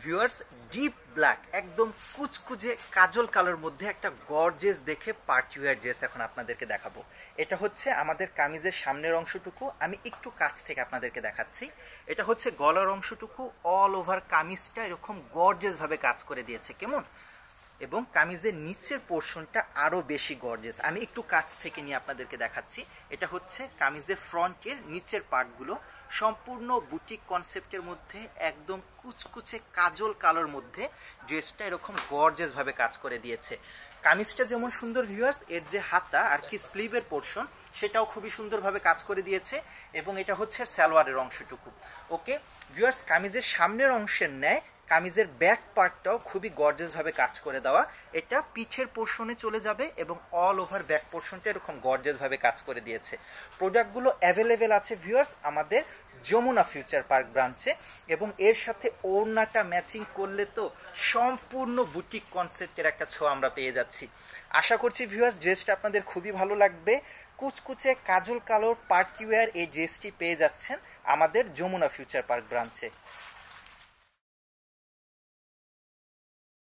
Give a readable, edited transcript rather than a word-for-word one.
Viewers, deep black একদম কুচকুচে কাজল colour মধ্যে একটা গর্জেস দেখে পার্টি ওয়্যার ড্রেস এখন আপনাদেরকে দেখাবো। এটা হচ্ছে আমাদের কামিজের সামনের অংশটুকু, আমি একটু কাছ থেকে আপনাদেরকে দেখাচ্ছি। এটা হচ্ছে গলার অংশটুকু, অল ওভার কামিজটা এরকম গর্জেস ভাবে কাজ করে দিয়েছে কেমন, এবং কামিজের নিচের পোর্শনটা আরো বেশি গর্জেস। আমি একটু কাছ থেকে নিয়ে আপনাদেরকে দেখাচ্ছি। এটা হচ্ছে কামিজের ফ্রন্টের নিচের পার্টগুলো, সম্পূর্ণ বুটিক কনসেপ্টের মধ্যে একদম কুচকুচে কাজল কালোর মধ্যে ড্রেসটা এরকম গর্জেস ভাবে কাজ করে দিয়েছে। কামিজটা যেমন সুন্দর ভিউয়ার্স, এর যে হাতা আর কি স্লিভের পোর্শন সেটাও খুবই সুন্দরভাবে কাজ করে দিয়েছে, এবং এটা হচ্ছে সালোয়ারের অংশটুকু। ওকে ভিউয়ার্স, কামিজের সামনের অংশের ন্যায় কামিজের ব্যাক পার্টটাও খুবই গর্জেস ভাবে কাজ করে দেওয়া। এটা পিঠের পোর্শনে চলে যাবে এবং অল ওভার ব্যাক পোর্শনটা এরকম গর্জেস ভাবে কাজ করে দিয়েছে। প্রোডাক্টগুলো অ্যাভেলেবেল আছে ভিউয়ার্স আমাদের যমুনা ফিউচার পার্ক ব্রাঞ্চে, এবং এর সাথে ওড়নাটা ম্যাচিং করলে তো সম্পূর্ণ বুটিক কনসেপ্টের একটা ছোঁয়া আমরা পেয়ে যাচ্ছি। আশা করছি ভিউয়ার্স ড্রেসটা আপনাদের খুবই ভালো লাগবে। কুচকুচে কাজল কালোর পার্টি ওয়্যার এই ড্রেসটি পেয়ে যাচ্ছেন আমাদের যমুনা ফিউচার পার্ক ব্রাঞ্চে।